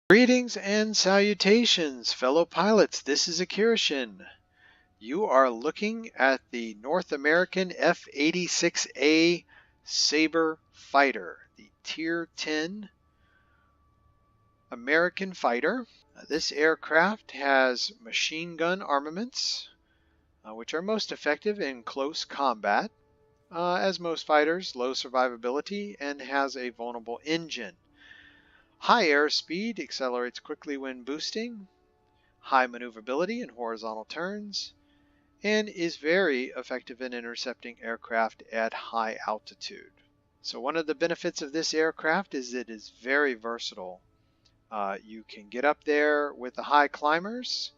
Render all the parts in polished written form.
Greetings and salutations, fellow pilots. This is Akirishin. You are looking at the North American F-86A Sabre fighter, the Tier 10 American fighter. This aircraft has machine gun armaments, which are most effective in close combat. As most fighters, low survivability, and has a vulnerable engine. High airspeed, accelerates quickly when boosting, high maneuverability in horizontal turns, and is very effective in intercepting aircraft at high altitude. So one of the benefits of this aircraft is it is very versatile. You can get up there with the high climbers.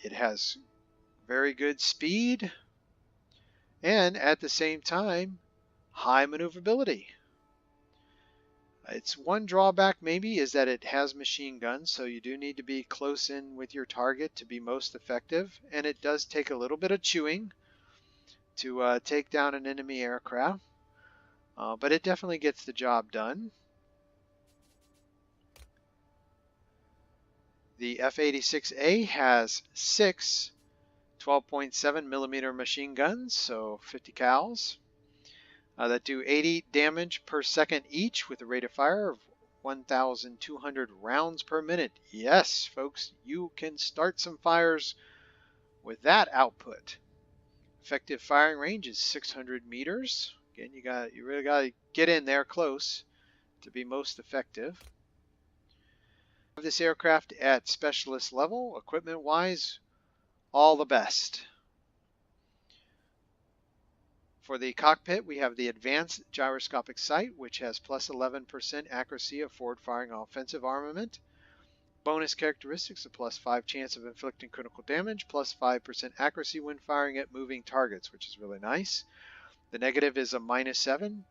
It has very good speed, and at the same time, high maneuverability. Its one drawback maybe is that it has machine guns, so you do need to be close in with your target to be most effective, and it does take a little bit of chewing to take down an enemy aircraft, but it definitely gets the job done. The F-86A has 6 12.7 millimeter machine guns, so 50 cals. That do 80 damage per second each with a rate of fire of 1,200 rounds per minute. Yes, folks, you can start some fires with that output. Effective firing range is 600 meters. Again, you really got to get in there close to be most effective. This aircraft at specialist level, equipment-wise, all the best. For the cockpit, we have the Advanced Gyroscopic Sight, which has plus 11% accuracy of forward-firing offensive armament. Bonus characteristics: a plus 5 chance of inflicting critical damage, plus 5% accuracy when firing at moving targets, which is really nice. The negative is a minus 7.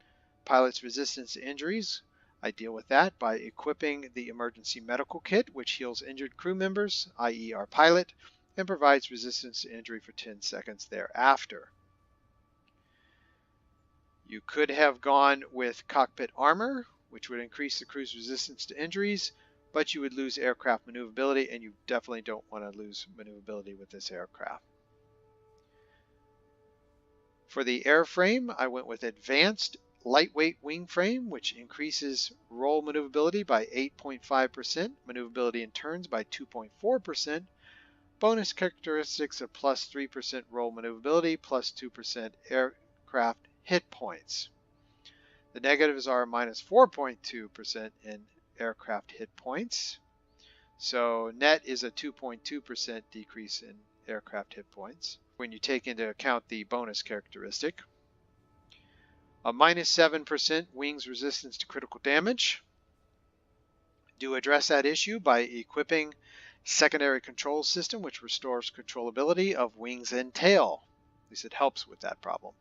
Pilot's resistance to injuries. I deal with that by equipping the emergency medical kit, which heals injured crew members, i.e. our pilot, and provides resistance to injury for 10 seconds thereafter. You could have gone with cockpit armor, which would increase the crew's resistance to injuries, but you would lose aircraft maneuverability, and you definitely don't want to lose maneuverability with this aircraft. For the airframe, I went with advanced lightweight wing frame, which increases roll maneuverability by 8.5%, maneuverability in turns by 2.4%, bonus characteristics of plus 3% roll maneuverability, plus 2% aircraft hit points. The negatives are minus 4.2% in aircraft hit points. So net is a 2.2% decrease in aircraft hit points when you take into account the bonus characteristic. A minus 7% wings resistance to critical damage. Do address that issue by equipping secondary control system, which restores controllability of wings and tail. At least it helps with that problem.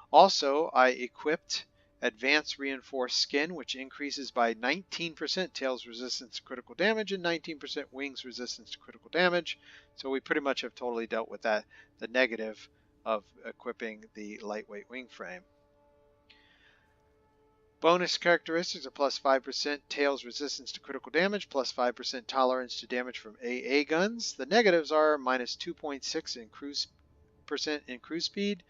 Also, I equipped Advanced Reinforced Skin, which increases by 19% tail's resistance to critical damage and 19% wings resistance to critical damage. So we pretty much have totally dealt with that, the negative of equipping the lightweight wing frame. Bonus characteristics are plus 5% tail's resistance to critical damage, plus 5% tolerance to damage from AA guns. The negatives are minus 2.6% in cruise speed,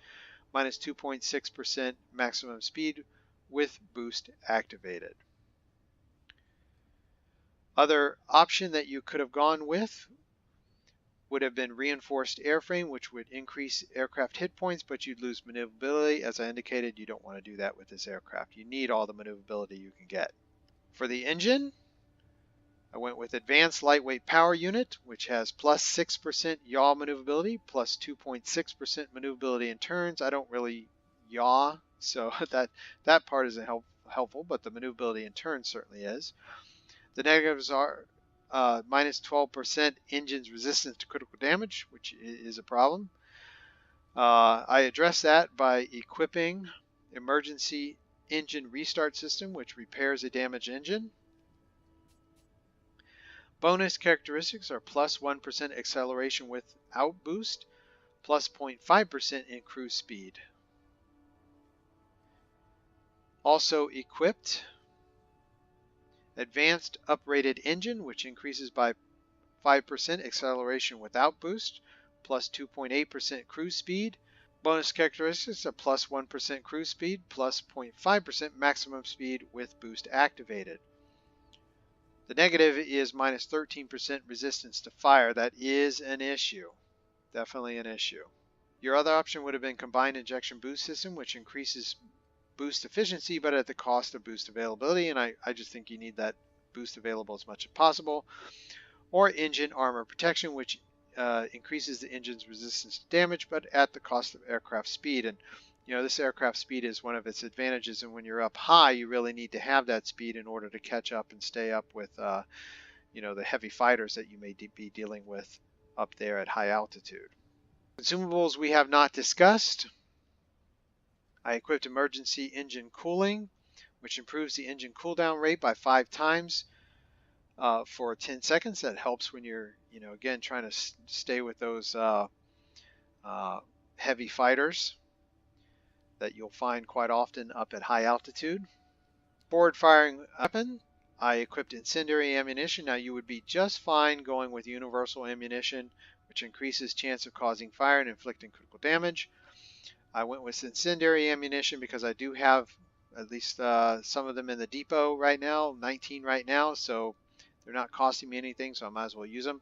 minus 2.6% maximum speed with boost activated. Other option that you could have gone with would have been reinforced airframe, which would increase aircraft hit points, but you'd lose maneuverability. As I indicated, you don't want to do that with this aircraft. You need all the maneuverability you can get. For the engine, I went with Advanced Lightweight Power Unit, which has plus 6% yaw maneuverability, plus 2.6% maneuverability in turns. I don't really yaw, so that part isn't helpful, but the maneuverability in turns certainly is. The negatives are minus 12% engine's resistance to critical damage, which is a problem. I address that by equipping emergency engine restart system, which repairs a damaged engine. Bonus characteristics are plus 1% acceleration without boost, plus 0.5% in cruise speed. Also equipped Advanced uprated engine, which increases by 5% acceleration without boost, plus 2.8% cruise speed. Bonus characteristics: a plus 1% cruise speed, plus 0.5% maximum speed with boost activated. The negative is minus 13% resistance to fire. That is an issue. Definitely an issue. Your other option would have been combined injection boost system, which increases boost efficiency, but at the cost of boost availability, and I just think you need that boost available as much as possible. Or engine armor protection, which increases the engine's resistance to damage, but at the cost of aircraft speed. And this aircraft speed is one of its advantages, and when you're up high, you really need to have that speed in order to catch up and stay up with the heavy fighters that you may be dealing with up there at high altitude. Consumables we have not discussed. I equipped emergency engine cooling, which improves the engine cooldown rate by 5 times for 10 seconds. That helps when you're, again, trying to stay with those heavy fighters that you'll find quite often up at high altitude. Forward firing weapon, I equipped incendiary ammunition. Now you would be just fine going with universal ammunition, which increases chance of causing fire and inflicting critical damage. I went with incendiary ammunition because I do have at least some of them in the depot right now, 19 right now, so they're not costing me anything, so I might as well use them.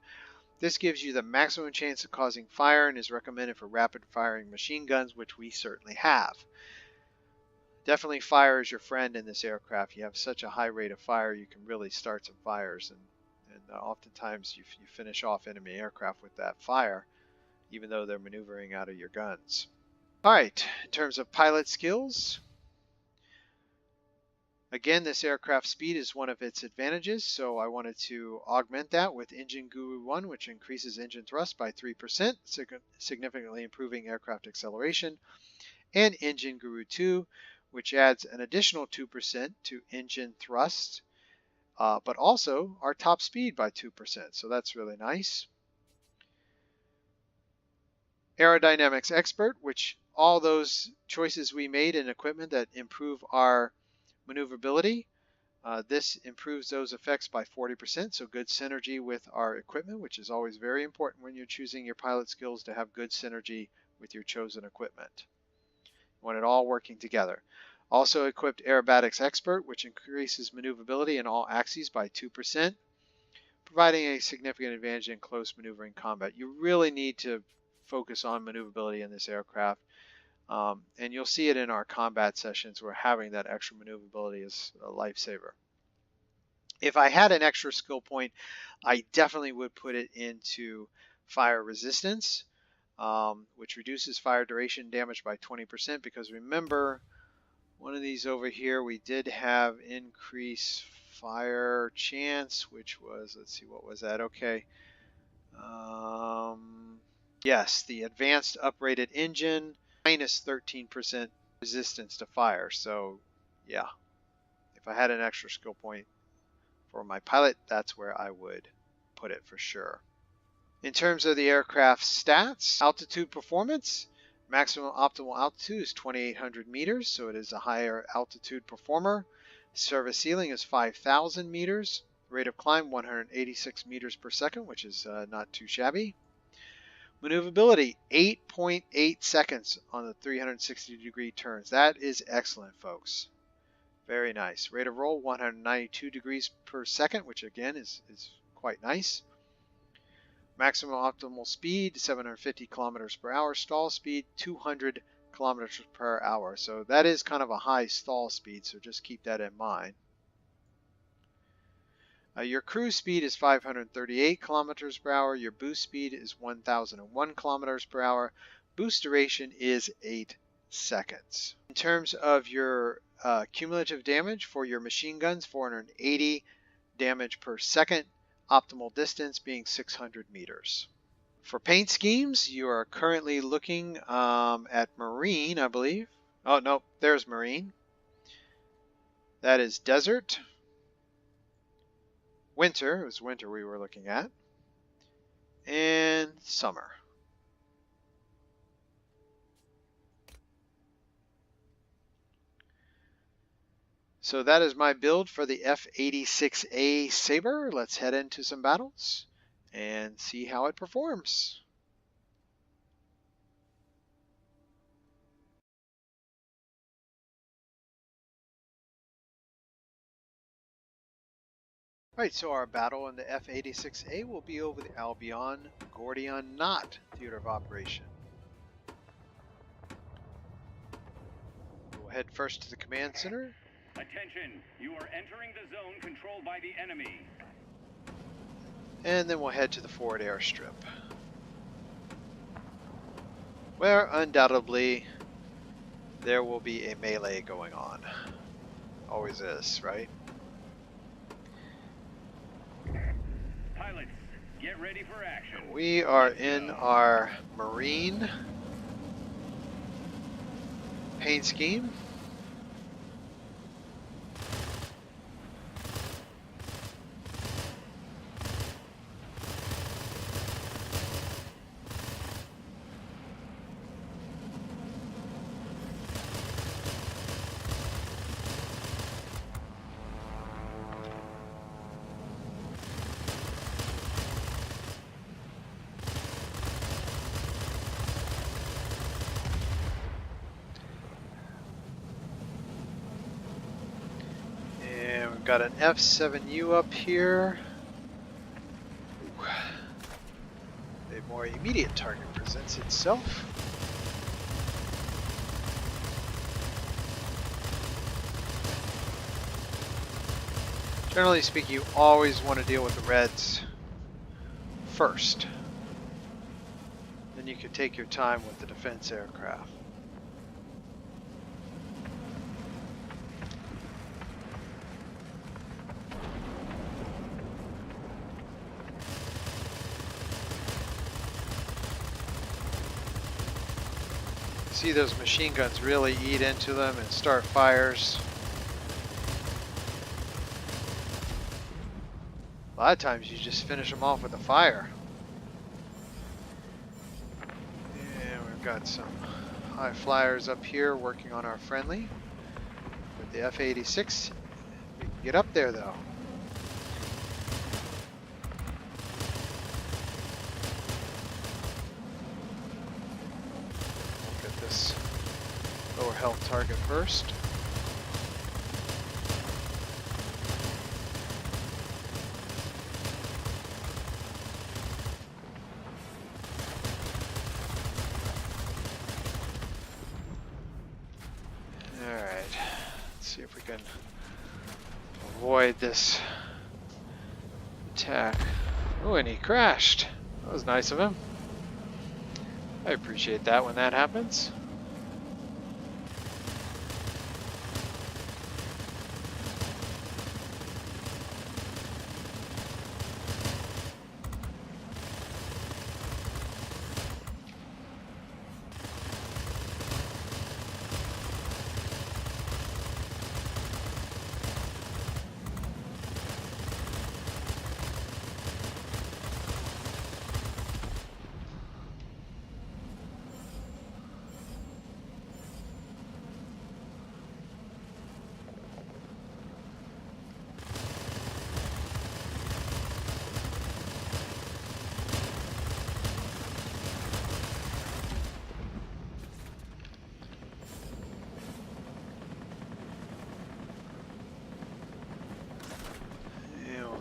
This gives you the maximum chance of causing fire and is recommended for rapid firing machine guns, which we certainly have. Definitely fire is your friend in this aircraft. You have such a high rate of fire, you can really start some fires, and oftentimes you finish off enemy aircraft with that fire, even though they're maneuvering out of your guns. Alright, in terms of pilot skills, again, this aircraft speed is one of its advantages, so I wanted to augment that with Engine Guru 1, which increases engine thrust by 3%, significantly improving aircraft acceleration, and Engine Guru 2, which adds an additional 2% to engine thrust, but also our top speed by 2%, so that's really nice. Aerodynamics Expert, which all those choices we made in equipment that improve our maneuverability, this improves those effects by 40%, so good synergy with our equipment, which is always very important when you're choosing your pilot skills, to have good synergy with your chosen equipment. You want it all working together. Also equipped Aerobatics Expert, which increases maneuverability in all axes by 2%, providing a significant advantage in close maneuvering combat. You really need to focus on maneuverability in this aircraft. And you'll see it in our combat sessions where having that extra maneuverability is a lifesaver. If I had an extra skill point, I definitely would put it into fire resistance, which reduces fire duration damage by 20%, because remember, one of these over here, we did have increased fire chance, which was, let's see, what was that? Okay. Yes, the advanced uprated engine, minus 13% resistance to fire. So yeah, if I had an extra skill point for my pilot, that's where I would put it for sure. In terms of the aircraft stats, altitude performance, maximum optimal altitude is 2,800 meters, so it is a higher altitude performer. Service ceiling is 5,000 meters. Rate of climb 186 meters per second, which is not too shabby. Maneuverability, 8.8 seconds on the 360-degree turns. That is excellent, folks. Very nice. Rate of roll, 192 degrees per second, which again is quite nice. Maximum optimal speed, 750 kilometers per hour. Stall speed, 200 kilometers per hour. So that is kind of a high stall speed, so just keep that in mind. Your cruise speed is 538 kilometers per hour. Your boost speed is 1,001 kilometers per hour. Boost duration is 8 seconds. In terms of your cumulative damage for your machine guns, 480 damage per second. Optimal distance being 600 meters. For paint schemes, you are currently looking at Marine, I believe. Oh, no, there's Marine. That is Desert. Winter, it was winter we were looking at. And Summer. So that is my build for the F-86A Sabre. Let's head into some battles and see how it performs. Right, so our battle in the F-86A will be over the Albion Gordion Knot theater of operation. We'll head first to the command center. Attention, you are entering the zone controlled by the enemy. And then we'll head to the forward airstrip, where undoubtedly there will be a melee going on. Always is, right? Pilots, get ready for action. We are in our Marine paint scheme. Got an F7U up here. A more immediate target presents itself. Generally speaking, you always want to deal with the reds first. Then you can take your time with the defense aircraft. See those machine guns really eat into them and start fires. A lot of times you just finish them off with a fire. And we've got some high flyers up here working on our friendly. With the F-86, we can get up there though. This lower health target first. Alright, let's see if we can avoid this attack. Oh, and he crashed. That was nice of him. I appreciate that when that happens.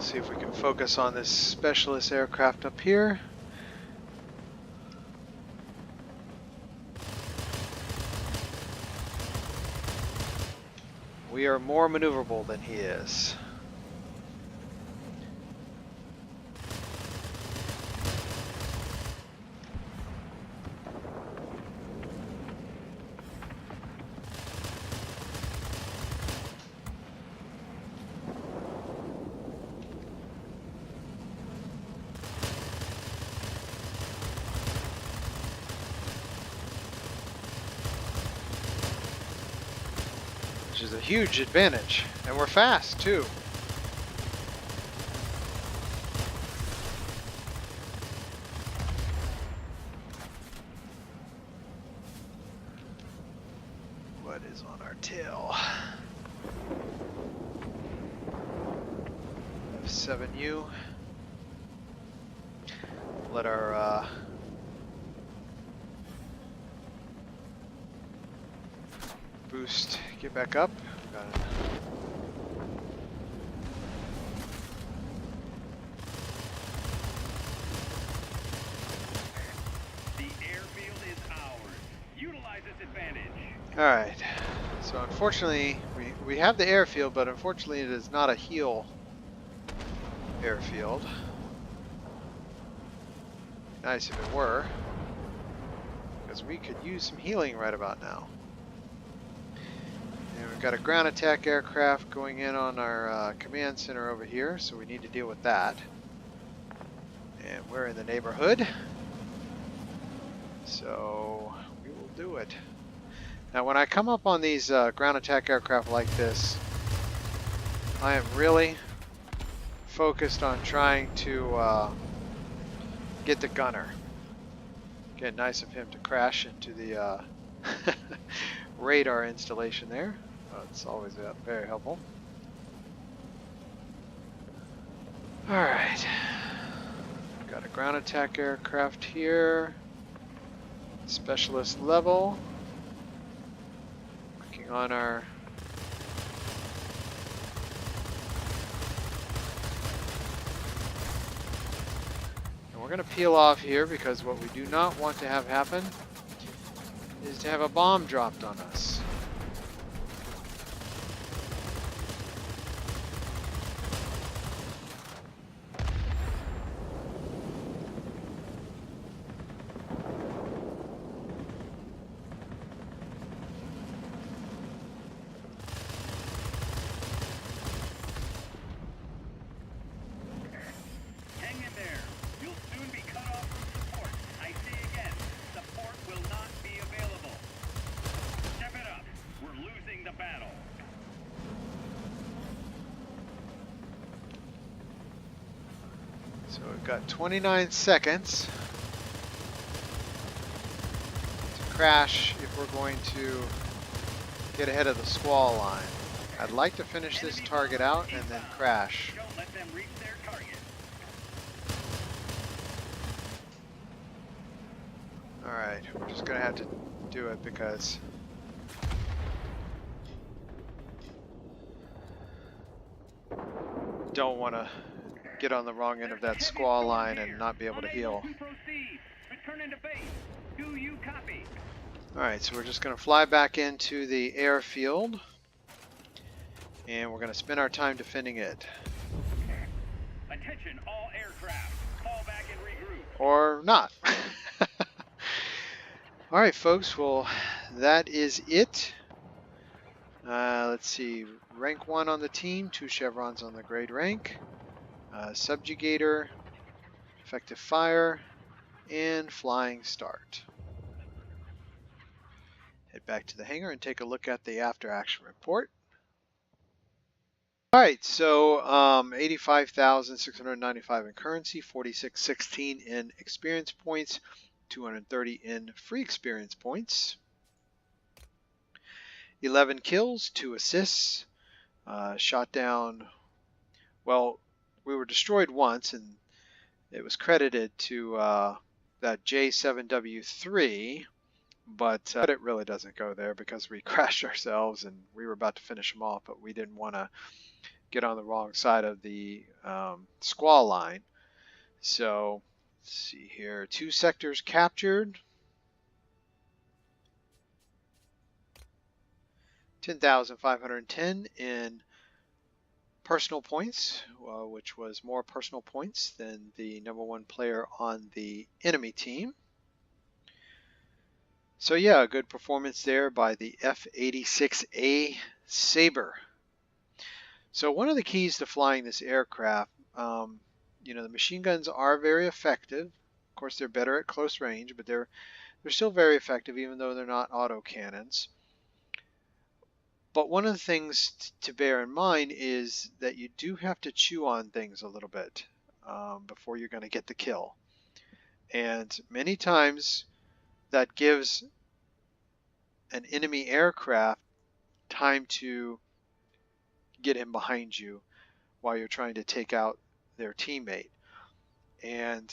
See if we can focus on this specialist aircraft up here. We are more maneuverable than he is. Which is a huge advantage, and we're fast too. What is on our tail? F7U. Let our boost get back up. Got it. The airfield is ours. Utilize this advantage. Alright, so unfortunately, we have the airfield, but unfortunately it is not a heal airfield. Nice if it were, because we could use some healing right about now. And we've got a ground attack aircraft going in on our command center over here, so we need to deal with that. And we're in the neighborhood, so we will do it. Now when I come up on these ground attack aircraft like this, I am really focused on trying to get the gunner. Again, nice of him to crash into the radar installation there. It's always very helpful. Alright. Got a ground attack aircraft here. Specialist level. Working on our... And we're going to peel off here because what we do not want to have happen is to have a bomb dropped on us. So we've got 29 seconds to crash if we're going to get ahead of the squall line. I'd like to finish this target out and then crash. Don't let them reach their target. Alright, we're just going to have to do it because don't want to get on the wrong end of that squall line and not be able to heal. Return into base. Do you copy? Alright, so we're just going to fly back into the airfield and we're going to spend our time defending it. Attention all aircraft. Fall back and regroup. Or not. Alright folks, well that is it. Let's see, rank 1 on the team, 2 chevrons on the grade rank. Subjugator, effective fire, and flying start. Head back to the hangar and take a look at the after action report. Alright, so 85,695 in currency, 4616 in experience points, 230 in free experience points. 11 kills, 2 assists, shot down, well, we were destroyed once and it was credited to that J7W3, but it really doesn't go there because we crashed ourselves and we were about to finish them off, but we didn't want to get on the wrong side of the squall line. So let's see here, 2 sectors captured, 10,510 in personal points, which was more personal points than the #1 player on the enemy team. So yeah, a good performance there by the F-86A Sabre. So one of the keys to flying this aircraft, you know, the machine guns are very effective. Of course, they're better at close range, but they're still very effective even though they're not auto cannons. But one of the things to bear in mind is that you do have to chew on things a little bit before you're going to get the kill. And many times that gives an enemy aircraft time to get in behind you while you're trying to take out their teammate. And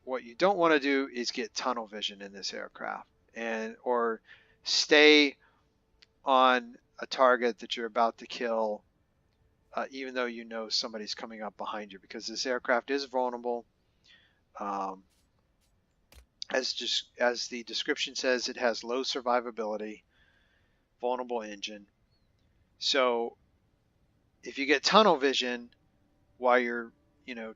what you don't want to do is get tunnel vision in this aircraft, or stay on a target that you're about to kill, even though you know somebody's coming up behind you, because this aircraft is vulnerable. As the description says, it has low survivability, vulnerable engine. So if you get tunnel vision while you're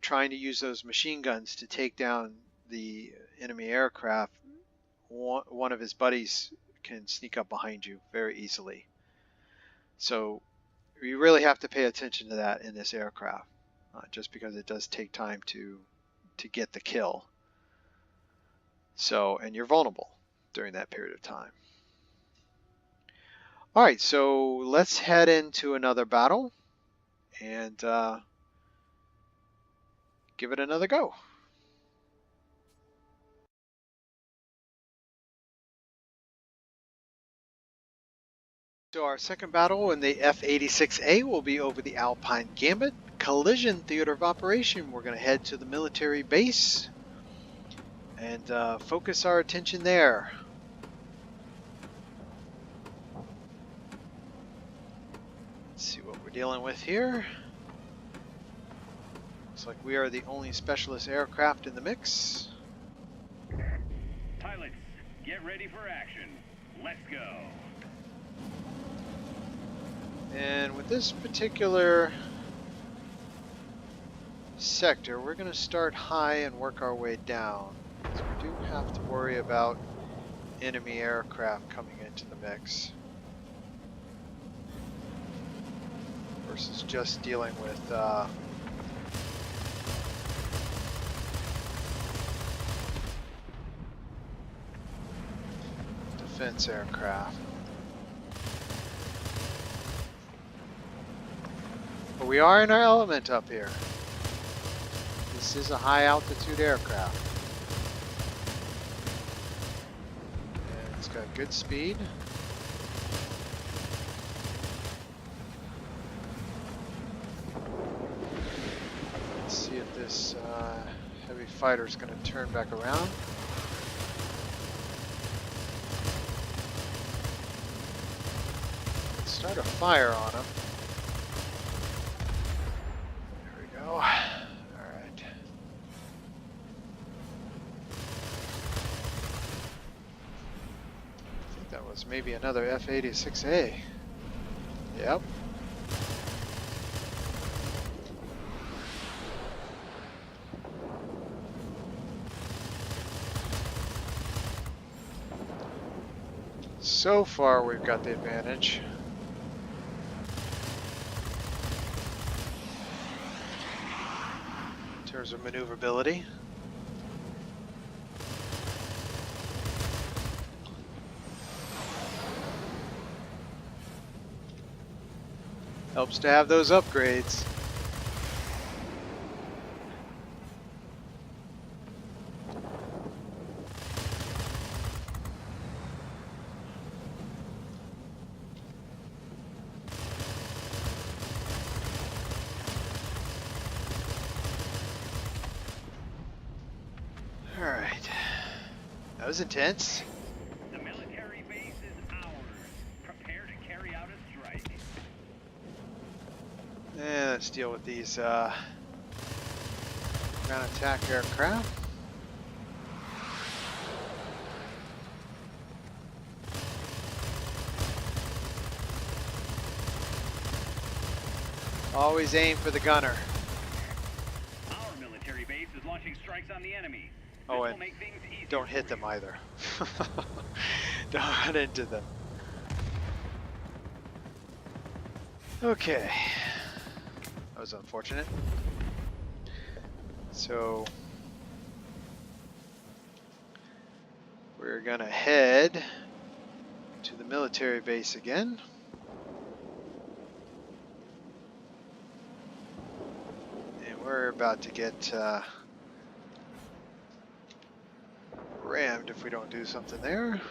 trying to use those machine guns to take down the enemy aircraft, one of his buddies can sneak up behind you very easily. So you really have to pay attention to that in this aircraft, just because it does take time to get the kill. So, and you're vulnerable during that period of time. All right, so let's head into another battle and give it another go. So our second battle in the F-86A will be over the Alpine Gambit collision theater of operation. We're going to head to the military base and focus our attention there. Let's see what we're dealing with here. Looks like we are the only specialist aircraft in the mix. Pilots, get ready for action. Let's go. And with this particular sector, we're going to start high and work our way down. So we do have to worry about enemy aircraft coming into the mix versus just dealing with defense aircraft. But we are in our element up here. This is a high altitude aircraft. And it's got good speed. Let's see if this heavy fighter is going to turn back around. Let's start a fire on him. All right. I think that was maybe another F-86A. Yep. So far, we've got the advantage. In terms of maneuverability. Helps to have those upgrades. Alright. That was intense. The military base is ours. Prepare to carry out a strike. And let's deal with these ground attack aircraft. Always aim for the gunner. Our military base is launching strikes on the enemy. Oh, This and will make things easier don't hit for them you. either. Don't run into them. Okay. That was unfortunate. So we're gonna head to the military base again. And we're about to get rammed if we don't do something there.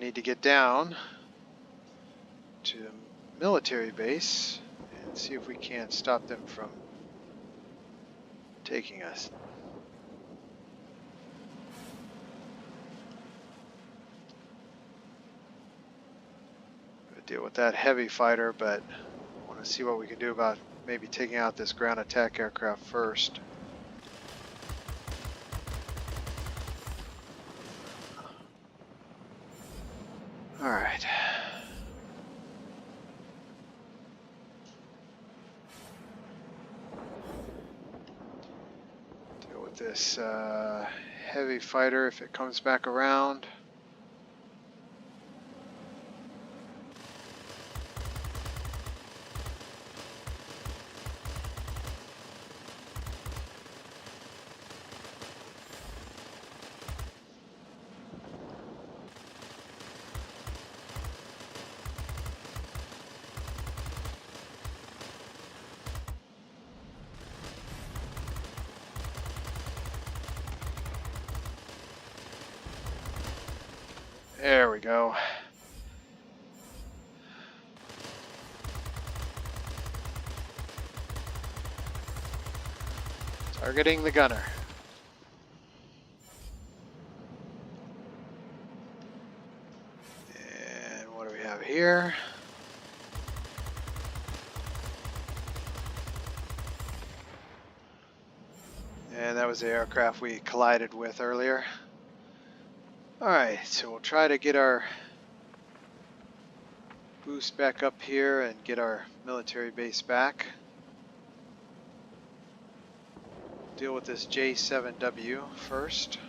need to get down to the military base and see if we can't stop them from taking us. Gonna deal with that heavy fighter, but I want to see what we can do about maybe taking out this ground attack aircraft first. All right. Deal with this heavy fighter if it comes back around. There we go. Targeting the gunner. And what do we have here? And that was the aircraft we collided with earlier. Alright, so we'll try to get our boost back up here and get our military base back. Deal with this J7W first.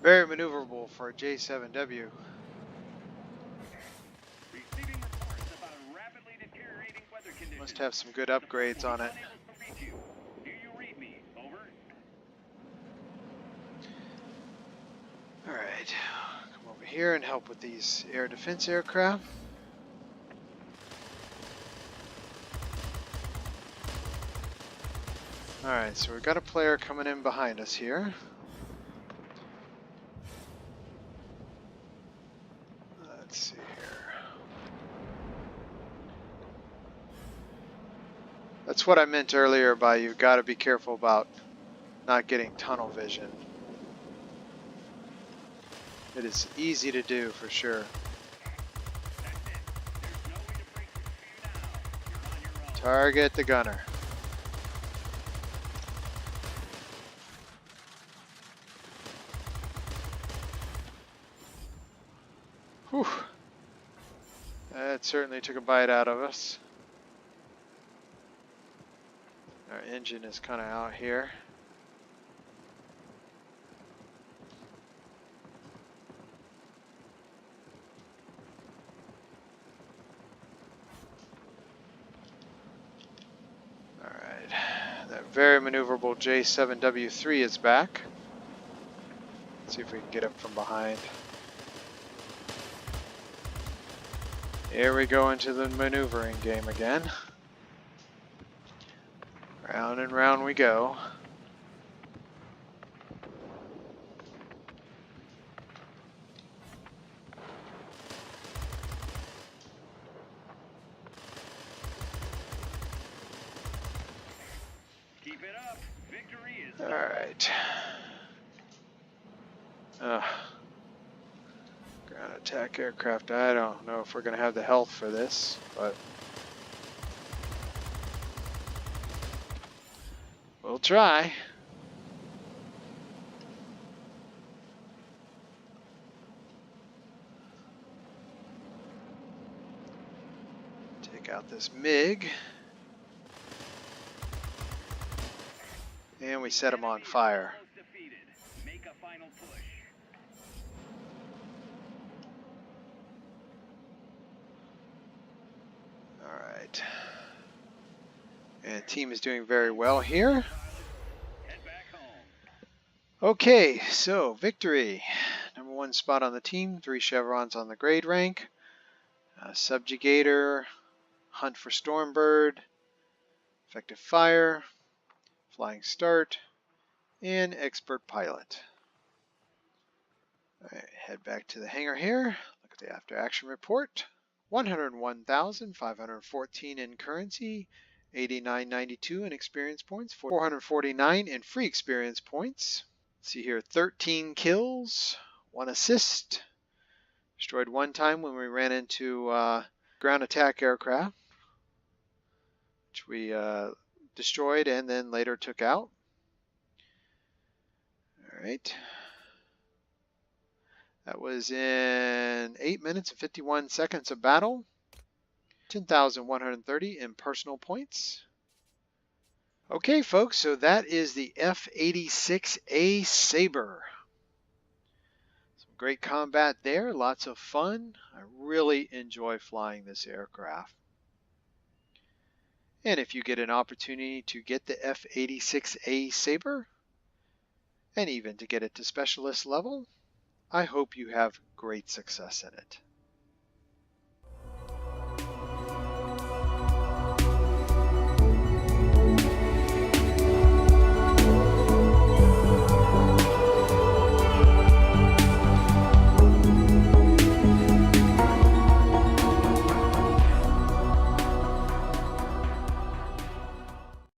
Very maneuverable for a J7W. Receiving reports about rapidly deteriorating weather conditions. Must have some good upgrades on it. Unable to reach you. Do you read me? Over. Alright, come over here and help with these air defense aircraft. Alright, so we've got a player coming in behind us here. Let's see here. That's what I meant earlier by you've got to be careful about not getting tunnel vision. It is easy to do for sure. That's it. There's no way to break through for you now. You're on your own. Target the gunner. Whew. That certainly took a bite out of us. Our engine is kind of out here. Alright, that very maneuverable J7W3 is back. Let's see if we can get him from behind. Here we go into the maneuvering game again. Round and round we go. Keep it up. Victory is. All right. Ground attack aircraft. I don't know if we're going to have the health for this, but we'll try. this MiG. And we set him on fire. Almost defeated. Make a final push. All right. And team is doing very well here. Head back home. Okay, so victory. #1 spot on the team, 3 chevrons on the grade rank. Subjugator, Hunt for Stormbird, Effective Fire, Flying Start, and Expert Pilot. All right, head back to the hangar here. Look at the after action report. 101,514 in currency, 89.92 in experience points, 449 in free experience points. See here, 13 kills, 1 assist. Destroyed 1 time when we ran into ground attack aircraft, which we destroyed and then later took out. All right. That was in 8 minutes and 51 seconds of battle. 10,130 in personal points. Okay, folks, so that is the F-86A Sabre. Some great combat there, lots of fun. I really enjoy flying this aircraft. And if you get an opportunity to get the F-86A Sabre, and even to get it to specialist level, I hope you have great success in it.